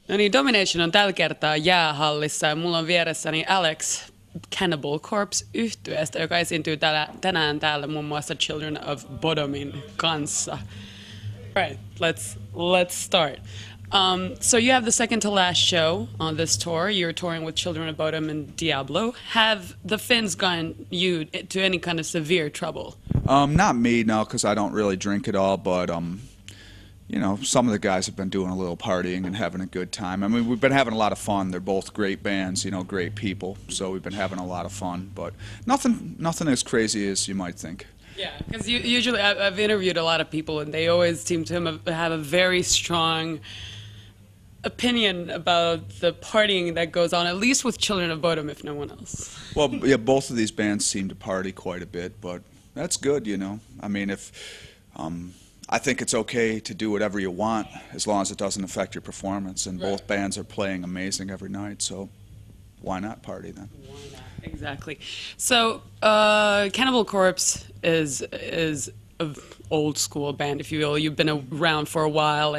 No niin, Domination on tällä kertaa jäähallissa ja mulla on vieressäni Alex Cannibal Corpse -yhtyeestä, joka esiintyy tänään täällä muun muassa Children of Bodomin kanssa. Right, let's start. So you have the second to last show on this tour. You're touring with Children of Bodom and Diablo. Have the Finns gotten you to any kind of severe trouble? Not me, no, because I don't really drink at all, but you know, some of the guys have been doing a little partying and having a good time. I mean, we've been having a lot of fun. They're both great bands, you know, great people. So we've been having a lot of fun, but nothing as crazy as you might think. Yeah, because usually I've interviewed a lot of people, and they always seem to have a very strong opinion about the partying that goes on, at least with Children of Bodom, if no one else. Well, yeah, both of these bands seem to party quite a bit, but that's good, you know. I mean, I think it's okay to do whatever you want as long as it doesn't affect your performance, and both bands are playing amazing every night, so why not party then? Why not? Exactly. So, Cannibal Corpse is an old school band, if you will. You've been around for a while,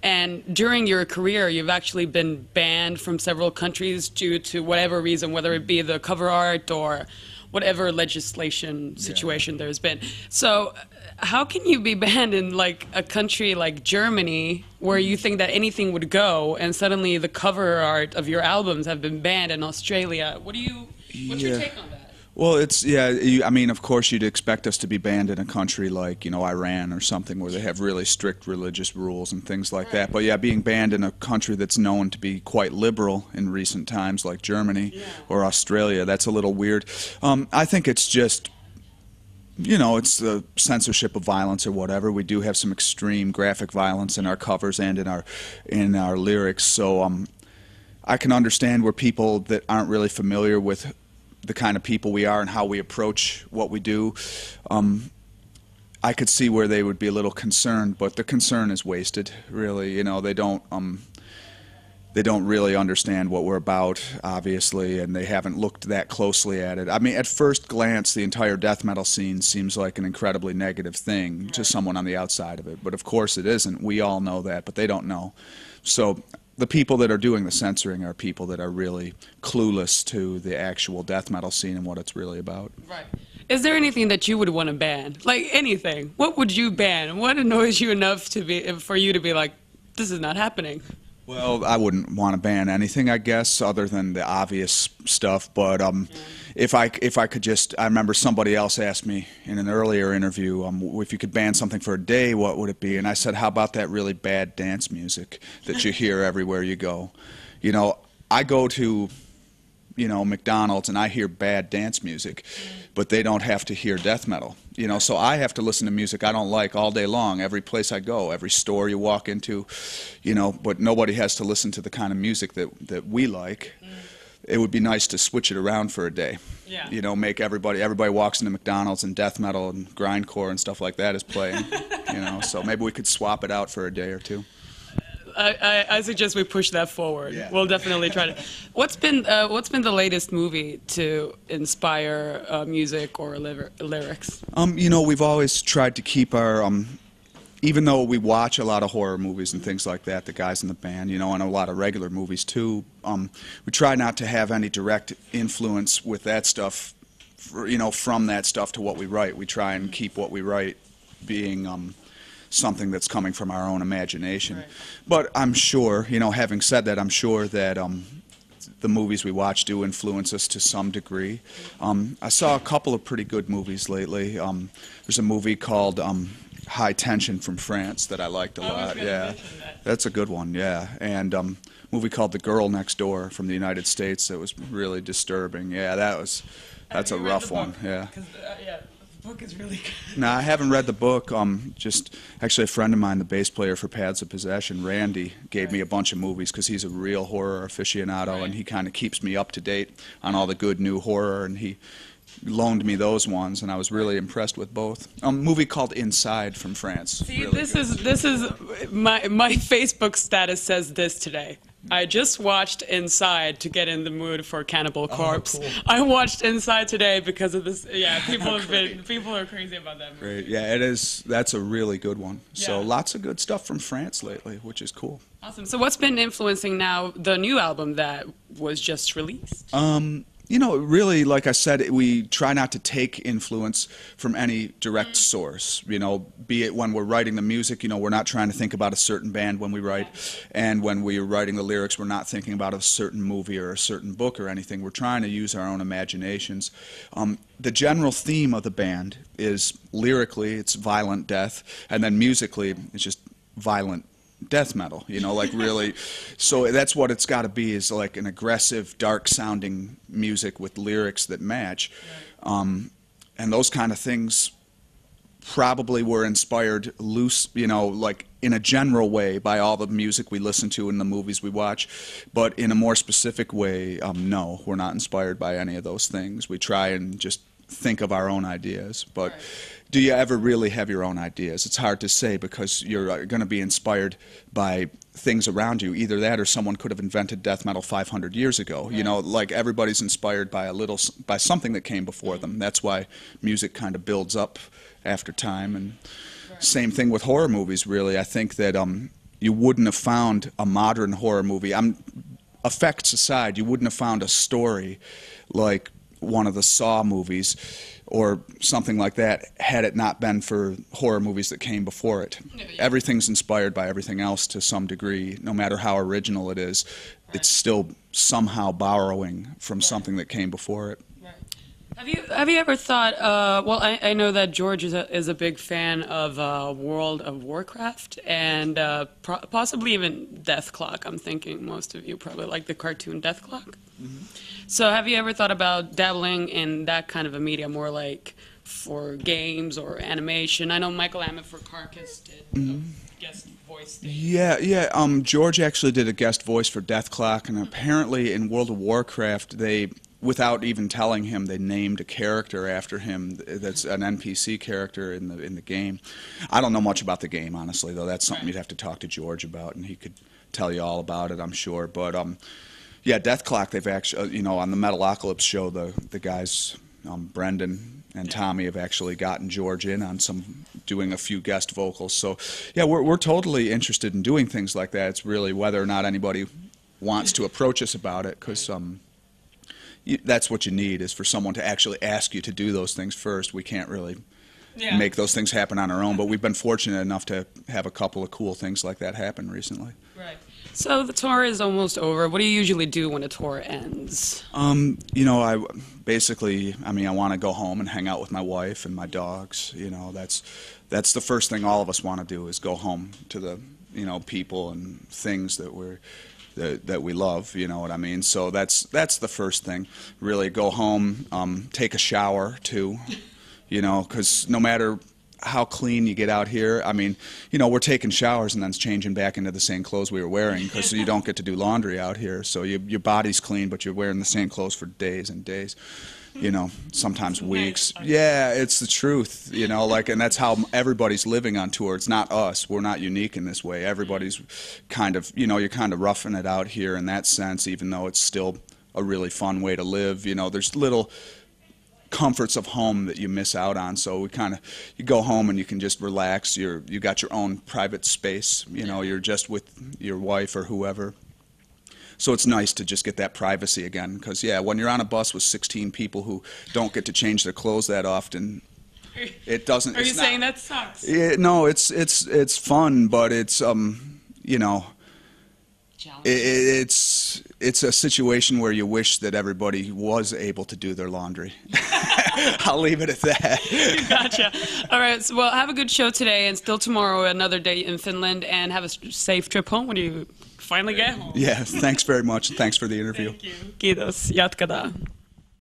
and during your career, you've actually been banned from several countries due to whatever reason, whether it be the cover art or whatever legislation situation there's been. So how can you be banned in like a country like Germany where you think that anything would go, and suddenly the cover art of your albums have been banned in Australia? What's your take on that? Well, I mean, of course you'd expect us to be banned in a country like, you know, Iran or something where they have really strict religious rules and things like that. But yeah, being banned in a country that's known to be quite liberal in recent times like Germany or Australia, that's a little weird. I think it's just, you know, it's the censorship of violence or whatever. We do have some extreme graphic violence in our covers and in our lyrics. So I can understand where people that aren't really familiar with the kind of people we are and how we approach what we do, I could see where they would be a little concerned, but the concern is wasted, really. You know, they don't really understand what we're about, obviously, and they haven't looked that closely at it. I mean, at first glance, the entire death metal scene seems like an incredibly negative thing to someone on the outside of it, but of course it isn't. We all know that, but they don't know. So the people that are doing the censoring are people that are really clueless to the actual death metal scene and what it's really about. Right. Is there anything that you would want to ban? Like anything? What would you ban? What annoys you enough for you to be like, this is not happening? Well, I wouldn't want to ban anything, I guess, other than the obvious stuff. But if I could just, I remember somebody else asked me in an earlier interview, if you could ban something for a day, what would it be? And I said, how about that really bad dance music that you hear everywhere you go? You know, I go to, you know, McDonald's and I hear bad dance music, but they don't have to hear death metal. You know, so I have to listen to music I don't like all day long, every place I go, every store you walk into, you know, but nobody has to listen to the kind of music that we like. It would be nice to switch it around for a day. Yeah. You know, make everybody walks into McDonald's and death metal and grindcore and stuff like that is playing, you know, so maybe we could swap it out for a day or two. I suggest we push that forward. Yeah. We'll definitely try to. What's been the latest movie to inspire music or lyrics? You know, we've always tried to keep our, even though we watch a lot of horror movies and things like that, the guys in the band, you know, and a lot of regular movies too, we try not to have any direct influence with that stuff, you know, from that stuff to what we write. We try and keep what we write being something that's coming from our own imagination. Right. But I'm sure, you know, having said that, I'm sure that the movies we watch do influence us to some degree. I saw a couple of pretty good movies lately. There's a movie called High Tension from France that I liked a lot. Yeah, that's a good one. Yeah, and a movie called The Girl Next Door from the United States that was really disturbing. Yeah, that's a rough one. Yeah. The book is really good. No, I haven't read the book. Just actually, a friend of mine, the bass player for Paths of Possession, Randy, gave me a bunch of movies because he's a real horror aficionado, and he kind of keeps me up to date on all the good new horror, and he loaned me those ones, and I was really impressed with both. A movie called Inside from France. See, really this is my Facebook status says this today. I just watched Inside to get in the mood for Cannibal Corpse. Cool. I watched Inside today because of this. Yeah, people are crazy about that movie. Great. Yeah, it is. That's a really good one. So Yeah. lots of good stuff from France lately, which is cool. Awesome. So what's been influencing now the new album that was just released? You know, really, like I said, we try not to take influence from any direct source. You know, be it when we're writing the music, you know, we're not trying to think about a certain band when we write. And when we're writing the lyrics, we're not thinking about a certain movie or a certain book or anything. We're trying to use our own imaginations. The general theme of the band is lyrically, it's violent death. And then musically, it's just violent death metal, you know, like really. So that's what it's got to be, is like an aggressive, dark sounding music with lyrics that match. And those kind of things probably were inspired loose, you know, like in a general way by all the music we listen to and the movies we watch. But in a more specific way, no, we're not inspired by any of those things. We try and just think of our own ideas. But do you ever really have your own ideas? It's hard to say, because you're going to be inspired by things around you. Either that, or someone could have invented death metal 500 years ago. Right. You know, like everybody's inspired by by something that came before them. That's why music kind of builds up after time. And same thing with horror movies, really. I think that you wouldn't have found a modern horror movie. Effects aside, you wouldn't have found a story like one of the Saw movies or something like that had it not been for horror movies that came before it. Everything's inspired by everything else to some degree. No matter how original it is, it's still somehow borrowing from something that came before it. Have you ever thought? Well, I know that George is a big fan of World of Warcraft and possibly even Death Clock. I'm thinking most of you probably like the cartoon Death Clock. So have you ever thought about dabbling in that kind of a media, more like for games or animation? I know Michael Ament for Carcass did a guest voice thing. Yeah. George actually did a guest voice for Death Clock, and apparently in World of Warcraft, they, without even telling him, they named a character after him that's an NPC character in the game. I don't know much about the game, honestly, though. That's something you'd have to talk to George about, and he could tell you all about it, I'm sure. But yeah, Death Clock, they've actually, you know, on the Metalocalypse show, the guys, Brendan and Tommy, have actually gotten George in on doing a few guest vocals. So yeah, we're totally interested in doing things like that. It's really whether or not anybody wants to approach us about it, because that's what you need, is for someone to actually ask you to do those things first. We can't really make those things happen on our own, but we've been fortunate enough to have a couple of cool things like that happen recently. Right. So the tour is almost over. What do you usually do when a tour ends? You know, I want to go home and hang out with my wife and my dogs. You know, that's the first thing all of us want to do, is go home to the, you know, people and things that we love, you know what I mean? So that's the first thing. Really go home, take a shower too, you know, because no matter how clean you get out here, I mean, you know, we're taking showers and then changing back into the same clothes we were wearing, because you don't get to do laundry out here. So your body's clean, but you're wearing the same clothes for days and days. You know, sometimes weeks. Yeah, it's the truth, you know, like, and that's how everybody's living on tour. It's not us. We're not unique in this way. Everybody's kind of, you know, you're kind of roughing it out here in that sense, even though it's still a really fun way to live. You know, there's little comforts of home that you miss out on. So you go home and you can just relax. You got your own private space. You know, you're just with your wife or whoever. So it's nice to just get that privacy again, because yeah, when you're on a bus with 16 people who don't get to change their clothes that often, it doesn't. Are you saying that sucks? No, it's fun, but it's you know, it's a situation where you wish that everybody was able to do their laundry. I'll leave it at that. Gotcha. All right. So, well, have a good show today, and still tomorrow, another day in Finland, and have a safe trip home when you finally get home. Yeah. Thanks very much. Thanks for the interview. Thank you. Kiitos. Jatketaan.